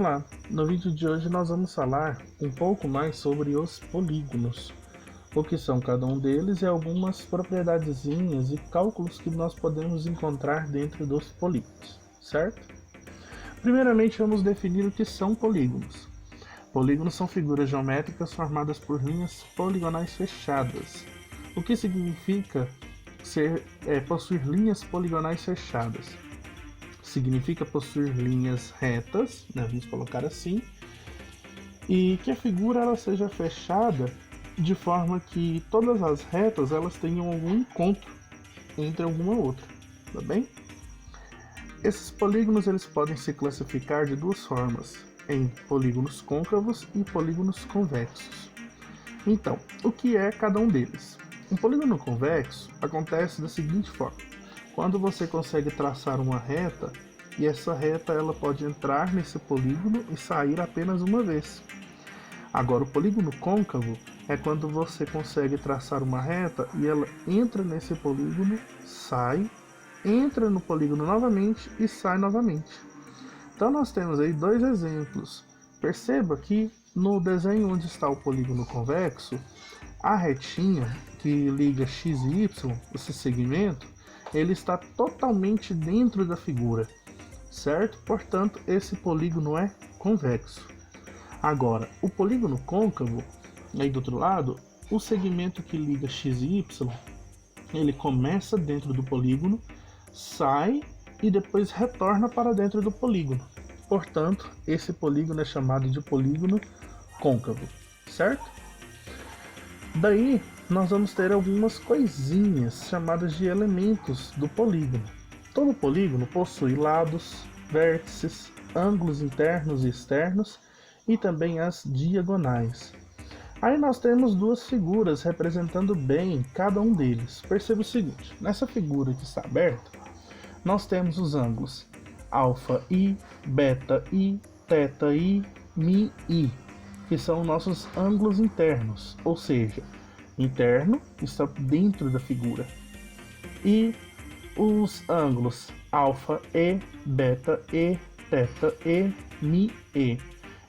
Olá, no vídeo de hoje nós vamos falar um pouco mais sobre os polígonos, o que são cada um deles e algumas propriedadezinhas e cálculos que nós podemos encontrar dentro dos polígonos, certo? Primeiramente vamos definir o que são polígonos. Polígonos são figuras geométricas formadas por linhas poligonais fechadas. O que significa possuir linhas poligonais fechadas? Significa possuir linhas retas, né, vamos colocar assim, e que a figura ela seja fechada de forma que todas as retas elas tenham algum encontro entre alguma outra, tá bem? Esses polígonos eles podem se classificar de duas formas, em polígonos côncavos e polígonos convexos. Então, o que é cada um deles? Um polígono convexo acontece da seguinte forma: quando você consegue traçar uma reta, e essa reta ela pode entrar nesse polígono e sair apenas uma vez. Agora, o polígono côncavo é quando você consegue traçar uma reta e ela entra nesse polígono, sai, entra no polígono novamente e sai novamente. Então nós temos aí dois exemplos. Perceba que no desenho onde está o polígono convexo, a retinha que liga x e y, esse segmento, ele está totalmente dentro da figura, certo? Portanto, esse polígono é convexo. Agora, o polígono côncavo, aí do outro lado, o segmento que liga x e y, ele começa dentro do polígono, sai e depois retorna para dentro do polígono. Portanto, esse polígono é chamado de polígono côncavo, certo? Daí, nós vamos ter algumas coisinhas chamadas de elementos do polígono. Todo polígono possui lados, vértices, ângulos internos e externos e também as diagonais. Aí nós temos duas figuras representando bem cada um deles. Perceba o seguinte: nessa figura que está aberta, nós temos os ângulos alfa I, beta I, teta I, mi I, que são nossos ângulos internos, ou seja, interno está dentro da figura. E os ângulos alfa E, beta E, teta E, mi E.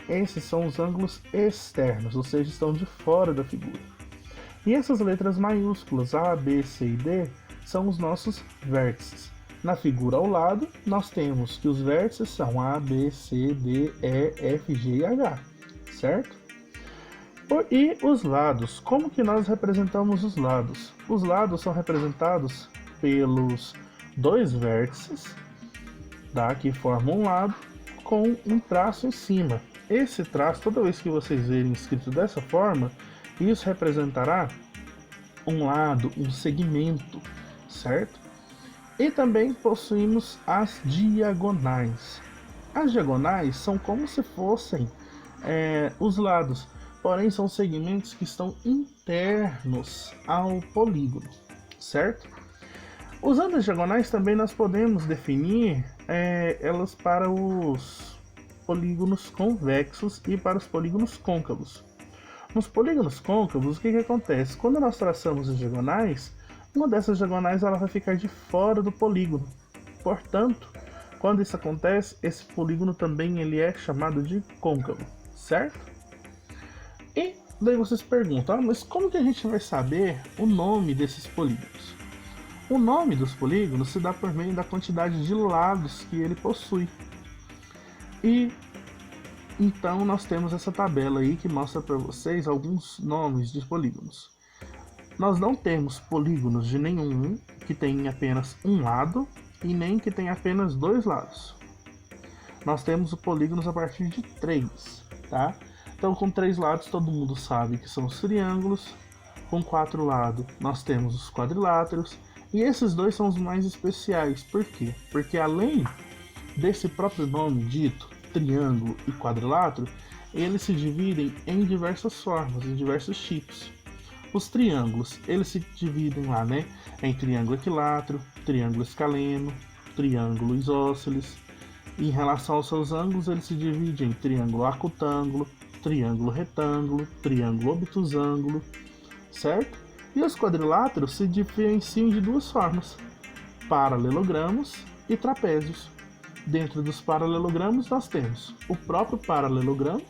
Esses são os ângulos externos, ou seja, estão de fora da figura. E essas letras maiúsculas A, B, C e D são os nossos vértices. Na figura ao lado, nós temos que os vértices são A, B, C, D, E, F, G e H, certo? E os lados, como que nós representamos os lados? Os lados são representados pelos dois vértices, tá, que formam um lado, com um traço em cima. Esse traço, toda vez que vocês verem escrito dessa forma, isso representará um lado, um segmento, certo? E também possuímos as diagonais. As diagonais são como se fossem os lados, porém são segmentos que estão internos ao polígono, certo? Usando as diagonais também nós podemos definir elas para os polígonos convexos e para os polígonos côncavos. Nos polígonos côncavos, o que acontece? Quando nós traçamos as diagonais, uma dessas diagonais ela vai ficar de fora do polígono. Portanto, quando isso acontece, esse polígono também ele é chamado de côncavo, certo? E daí vocês perguntam, mas como que a gente vai saber o nome desses polígonos? O nome dos polígonos se dá por meio da quantidade de lados que ele possui. E então nós temos essa tabela aí que mostra para vocês alguns nomes de polígonos. Nós não temos polígonos de nenhum que tenha apenas um lado e nem que tenha apenas dois lados. Nós temos polígonos a partir de 3, tá? Então com 3 lados todo mundo sabe que são os triângulos. Com 4 lados nós temos os quadriláteros. E esses dois são os mais especiais. Por quê? Porque além desse próprio nome dito, triângulo e quadrilátero, eles se dividem em diversas formas, em diversos tipos. Os triângulos, eles se dividem lá, né, em triângulo equilátero, triângulo escaleno, triângulo isósceles. Em relação aos seus ângulos, eles se dividem em triângulo acutângulo, triângulo retângulo, triângulo obtusângulo, certo? E os quadriláteros se diferenciam de duas formas: paralelogramos e trapézios. Dentro dos paralelogramos nós temos o próprio paralelogramo,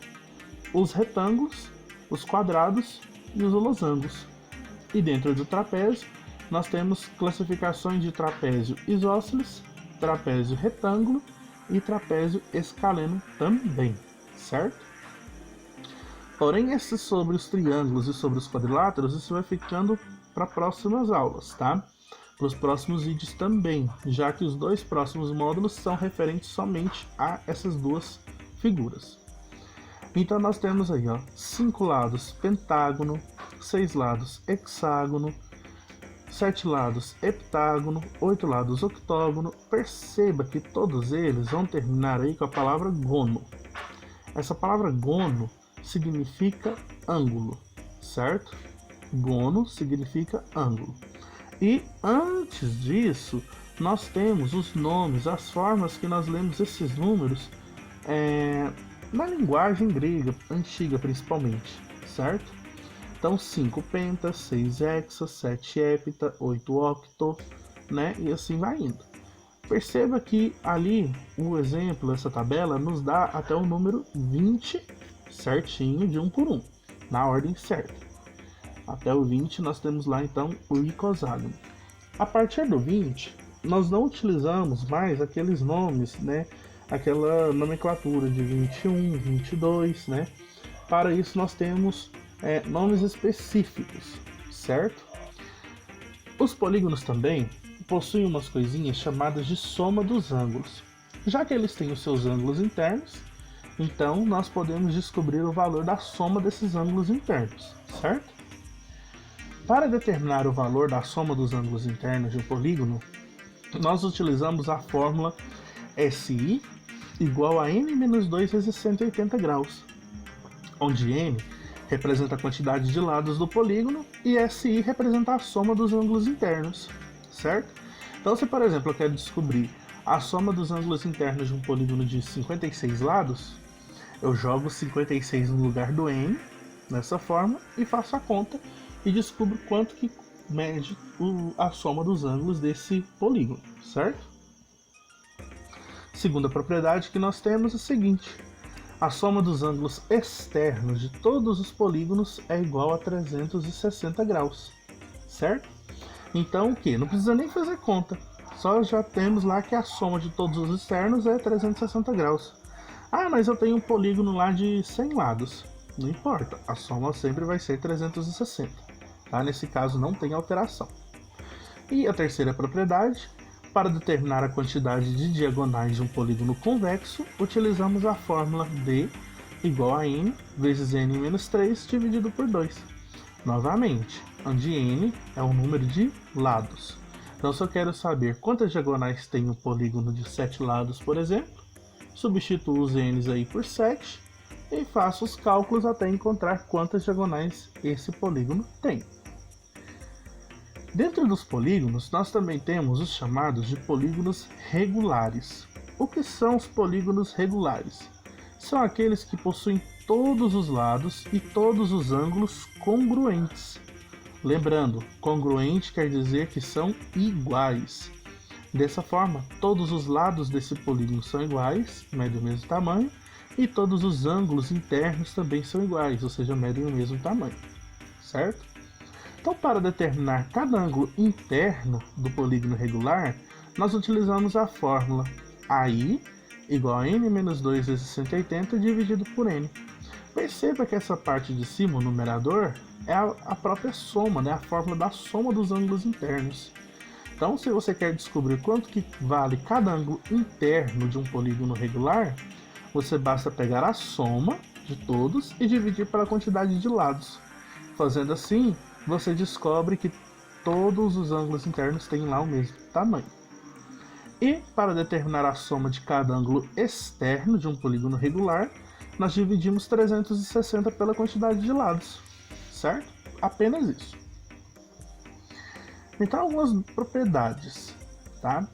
os retângulos, os quadrados e os losangos. E dentro do trapézio nós temos classificações de trapézio isósceles, trapézio retângulo e trapézio escaleno também, certo? Porém, esses sobre os triângulos e sobre os quadriláteros, isso vai ficando para próximas aulas, tá? Para os próximos vídeos também, já que os dois próximos módulos são referentes somente a essas duas figuras. Então nós temos aí, ó, 5 lados pentágono, 6 lados hexágono, 7 lados heptágono, 8 lados octógono. Perceba que todos eles vão terminar aí com a palavra gono. Essa palavra gono significa ângulo, certo? Gono significa ângulo. E antes disso, nós temos os nomes, as formas que nós lemos esses números na linguagem grega antiga principalmente, certo? Então 5 penta, 6 hexa, 7 hepta, 8 octo, né? E assim vai indo. Perceba que ali o exemplo, essa tabela, nos dá até o número 20 certinho de 1 por 1, na ordem certa. Até o 20 nós temos lá então o icosāgono. A partir do 20, nós não utilizamos mais aqueles nomes, né? Aquela nomenclatura de 21, 22, né? Para isso nós temos nomes específicos, certo? Os polígonos também possuem umas coisinhas chamadas de soma dos ângulos. Já que eles têm os seus ângulos internos, então nós podemos descobrir o valor da soma desses ângulos internos, certo? Para determinar o valor da soma dos ângulos internos de um polígono, nós utilizamos a fórmula SI igual a n menos 2 vezes 180 graus, onde n representa a quantidade de lados do polígono e SI representa a soma dos ângulos internos, certo? Então, se por exemplo eu quero descobrir a soma dos ângulos internos de um polígono de 56 lados, eu jogo 56 no lugar do n, nessa forma, e faço a conta e descubro quanto que mede a soma dos ângulos desse polígono, certo? Segunda propriedade que nós temos é a seguinte: a soma dos ângulos externos de todos os polígonos é igual a 360 graus, certo? Então o que? Não precisa nem fazer conta, só já temos lá que a soma de todos os externos é 360 graus. Ah, mas eu tenho um polígono lá de 100 lados. Não importa, a soma sempre vai ser 360. Tá? Nesse caso não tem alteração. E a terceira propriedade, para determinar a quantidade de diagonais de um polígono convexo, utilizamos a fórmula D igual a n vezes n menos 3 dividido por 2. Novamente, onde n é o número de lados. Então, se eu quero saber quantas diagonais tem um polígono de 7 lados, por exemplo, substituo os n's aí por 7 e faço os cálculos até encontrar quantas diagonais esse polígono tem. Dentro dos polígonos, nós também temos os chamados de polígonos regulares. O que são os polígonos regulares? São aqueles que possuem todos os lados e todos os ângulos congruentes. Lembrando, congruente quer dizer que são iguais. Dessa forma, todos os lados desse polígono são iguais, medem o mesmo tamanho, e todos os ângulos internos também são iguais, ou seja, medem o mesmo tamanho, certo? Então, para determinar cada ângulo interno do polígono regular, nós utilizamos a fórmula AI igual a n menos 2 vezes 180 dividido por n. Perceba que essa parte de cima, o numerador, é a própria soma, né? A fórmula da soma dos ângulos internos. Então, se você quer descobrir quanto que vale cada ângulo interno de um polígono regular, você basta pegar a soma de todos e dividir pela quantidade de lados. Fazendo assim, você descobre que todos os ângulos internos têm lá o mesmo tamanho. E, para determinar a soma de cada ângulo externo de um polígono regular, nós dividimos 360 pela quantidade de lados, certo? Apenas isso. Então, algumas propriedades, tá,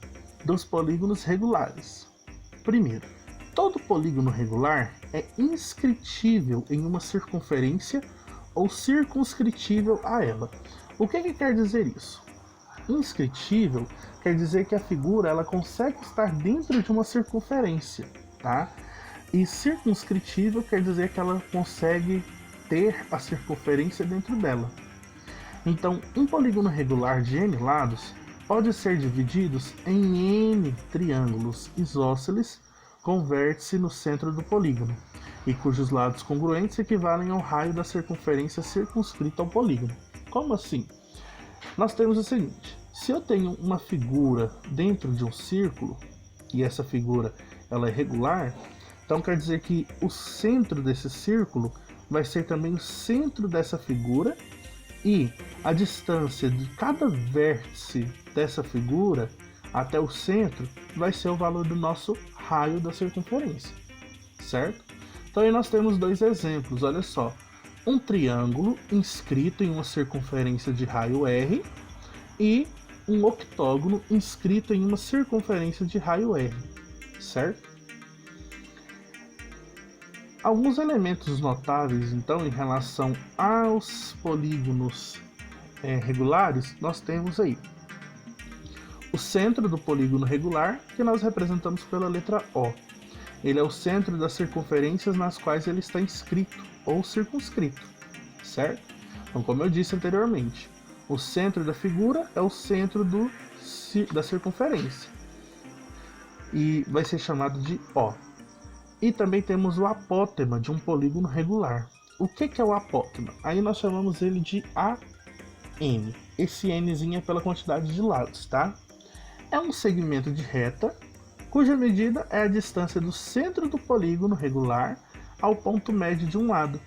dos polígonos regulares. Primeiro, todo polígono regular é inscritível em uma circunferência ou circunscritível a ela. O que quer dizer isso? inscritível quer dizer que a figura ela consegue estar dentro de uma circunferência, tá? E circunscritível quer dizer que ela consegue ter a circunferência dentro dela. Então, um polígono regular de n lados pode ser dividido em n triângulos isósceles com vértice no centro do polígono, e cujos lados congruentes equivalem ao raio da circunferência circunscrita ao polígono. Como assim? Nós temos o seguinte: se eu tenho uma figura dentro de um círculo, e essa figura ela é regular, então quer dizer que o centro desse círculo vai ser também o centro dessa figura, e a distância de cada vértice dessa figura até o centro vai ser o valor do nosso raio da circunferência, certo? Então aí nós temos dois exemplos, olha só. Um triângulo inscrito em uma circunferência de raio R e um octógono inscrito em uma circunferência de raio R, certo? Alguns elementos notáveis, então, em relação aos polígonos regulares, nós temos aí o centro do polígono regular, que nós representamos pela letra O. Ele é o centro das circunferências nas quais ele está inscrito ou circunscrito, certo? Então, como eu disse anteriormente, o centro da figura é o centro da circunferência e vai ser chamado de O. E também temos o apótema de um polígono regular. O que é o apótema? Aí nós chamamos ele de AN. Esse Nzinho é pela quantidade de lados, tá? É um segmento de reta cuja medida é a distância do centro do polígono regular ao ponto médio de um lado.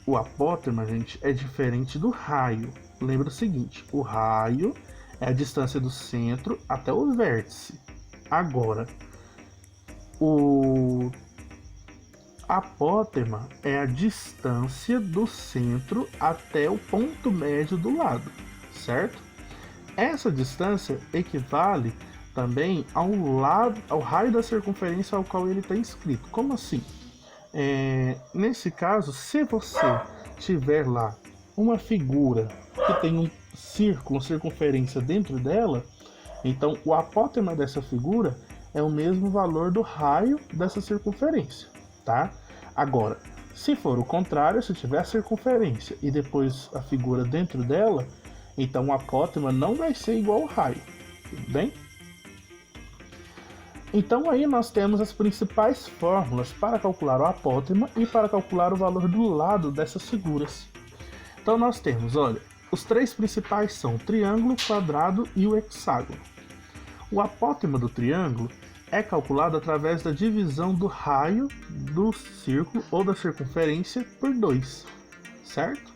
O apótema, gente, é diferente do raio. Lembra o seguinte: o raio é a distância do centro até o vértice. Agora, o apótema é a distância do centro até o ponto médio do lado, certo? Essa distância equivale também ao raio da circunferência ao qual ele está inscrito. Como assim? Nesse caso, se você tiver lá uma figura que tem um círculo, uma circunferência dentro dela, então o apótema dessa figura é o mesmo valor do raio dessa circunferência, tá? Agora, se for o contrário, se tiver a circunferência e depois a figura dentro dela, então o apótema não vai ser igual ao raio, tudo bem? Então aí nós temos as principais fórmulas para calcular o apótema e para calcular o valor do lado dessas figuras. Então nós temos, olha, os três principais são o triângulo, o quadrado e o hexágono. O apótema do triângulo é calculado através da divisão do raio do círculo ou da circunferência por 2, certo?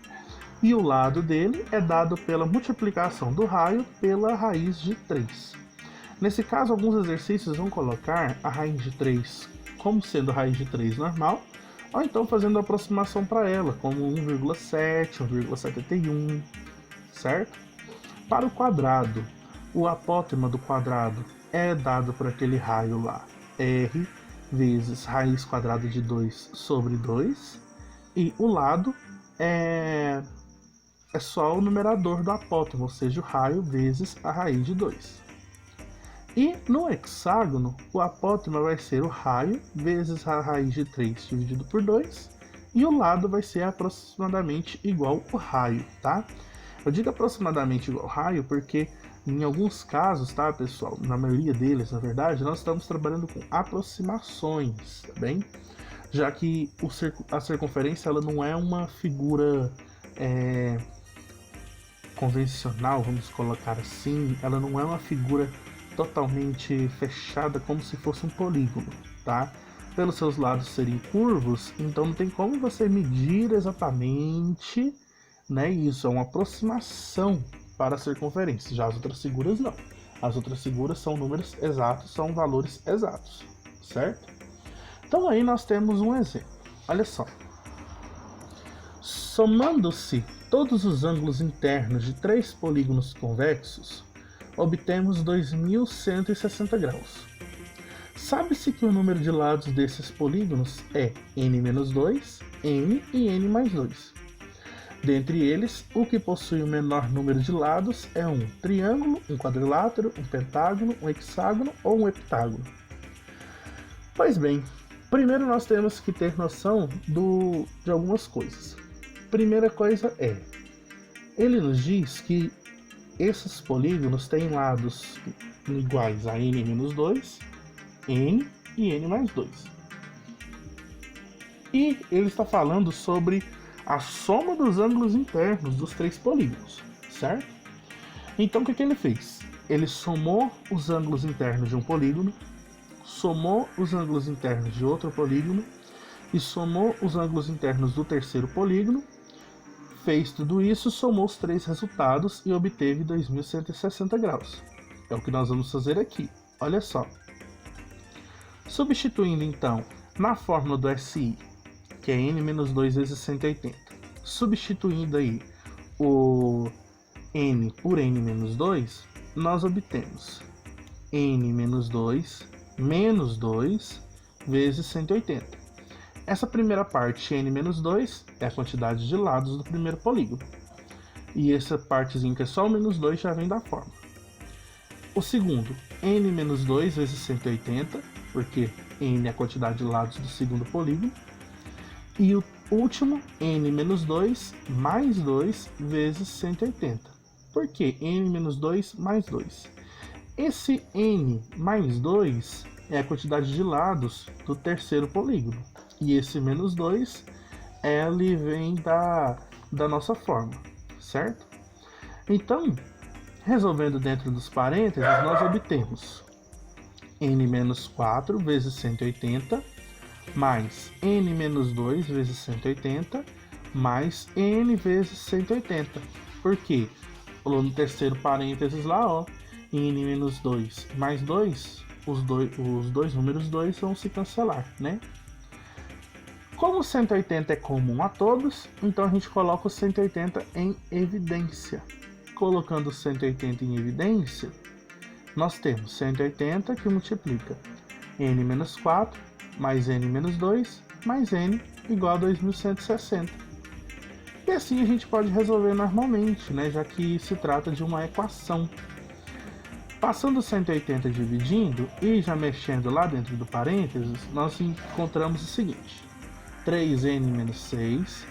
E o lado dele é dado pela multiplicação do raio pela raiz de 3. Nesse caso, alguns exercícios vão colocar a raiz de 3 como sendo a raiz de 3 normal, ou então fazendo a aproximação para ela, como 1,7, 1,71, certo? Para o quadrado, o apótema do quadrado é dado por aquele raio lá, R vezes raiz quadrada de 2 sobre 2, e o lado é só o numerador do apótema, ou seja, o raio vezes a raiz de 2. E no hexágono, o apótema vai ser o raio vezes a raiz de 3 dividido por 2, e o lado vai ser aproximadamente igual ao raio, tá? Eu digo aproximadamente igual ao raio porque em alguns casos, tá, pessoal? Na maioria deles, na verdade, nós estamos trabalhando com aproximações, tá bem? Já que a circunferência ela não é uma figura convencional, vamos colocar assim, ela não é uma figura totalmente fechada como se fosse um polígono, tá? Pelos seus lados serem curvos, então não tem como você medir exatamente, né? Isso é uma aproximação para a circunferência. Já as outras figuras não. As outras figuras são números exatos, são valores exatos, certo? Então aí nós temos um exemplo. Olha só. Somando-se todos os ângulos internos de 3 polígonos convexos, obtemos 2160 graus. Sabe-se que o número de lados desses polígonos é n-2, n e n mais 2. Dentre eles, o que possui o menor número de lados é um triângulo, um quadrilátero, um pentágono, um hexágono ou um heptágono. Pois bem, primeiro nós temos que ter noção de algumas coisas. Primeira coisa é, ele nos diz que esses polígonos têm lados iguais a n-2, n e n mais 2. E ele está falando sobre a soma dos ângulos internos dos três polígonos, certo? Então o que ele fez? Ele somou os ângulos internos de um polígono, somou os ângulos internos de outro polígono e somou os ângulos internos do terceiro polígono, fez tudo isso, somou os três resultados e obteve 2160 graus. É o que nós vamos fazer aqui. Olha só. Substituindo então na fórmula do SI, que é n-2 vezes 180, substituindo aí o n por n-2, nós obtemos n-2 menos 2 vezes 180. Essa primeira parte, n-2, é a quantidade de lados do primeiro polígono. E essa partezinha que é só o menos 2 já vem da fórmula. O segundo, n-2 vezes 180, porque n é a quantidade de lados do segundo polígono. E o último, n-2 mais 2 vezes 180. Por que n-2 mais 2? Esse n mais 2 é a quantidade de lados do terceiro polígono. E esse menos 2, ele vem da nossa fórmula, certo? Então, resolvendo dentro dos parênteses, nós obtemos n menos 4 vezes 180, mais n menos 2 vezes 180, mais n vezes 180. Por quê? No terceiro parênteses lá, ó, n menos 2 mais 2, os dois números 2 vão se cancelar, né? Como 180 é comum a todos, então a gente coloca o 180 em evidência. Colocando o 180 em evidência, nós temos 180 que multiplica n menos 4 mais n menos 2 mais n igual a 2160. E assim a gente pode resolver normalmente, né, já que se trata de uma equação. Passando 180 dividindo e já mexendo lá dentro do parênteses, nós encontramos o seguinte: 3n menos 6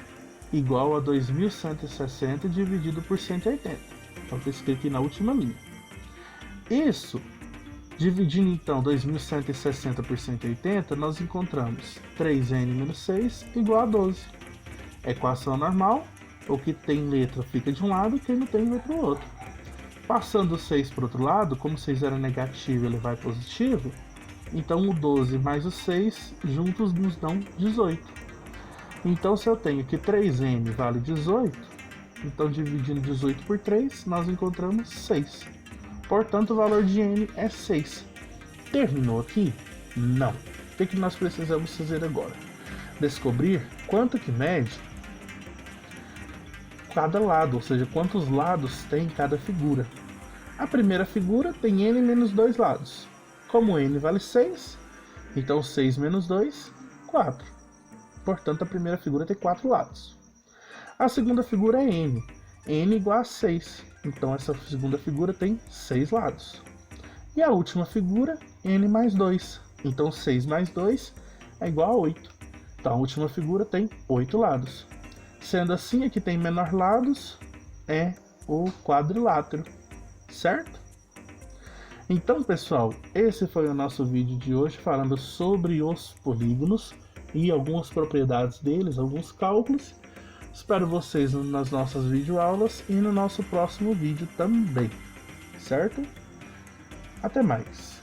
igual a 2160 dividido por 180. Então está escrito aqui na última linha. Isso, dividindo então 2160 por 180, nós encontramos 3n menos 6 igual a 12. Equação normal, o que tem letra fica de um lado, o que não tem vai para o outro. Passando o 6 para o outro lado, como o 6 era negativo, ele vai positivo, então o 12 mais o 6 juntos nos dão 18. Então se eu tenho que 3n vale 18, então dividindo 18 por 3, nós encontramos 6. Portanto, o valor de n é 6. Terminou aqui? Não. O que nós precisamos fazer agora? Descobrir quanto que mede cada lado, ou seja, quantos lados tem cada figura. A primeira figura tem n menos 2 lados. Como n vale 6, então 6 menos 2, 4. Portanto, a primeira figura tem 4 lados. A segunda figura é n. n igual a 6. Então, essa segunda figura tem 6 lados. E a última figura, n mais 2. Então, 6 mais 2 é igual a 8. Então, a última figura tem 8 lados. Sendo assim, a que tem menor lados é o quadrilátero, certo? Então, pessoal, esse foi o nosso vídeo de hoje falando sobre os polígonos e algumas propriedades deles, alguns cálculos. Espero vocês nas nossas videoaulas e no nosso próximo vídeo também, certo? Até mais!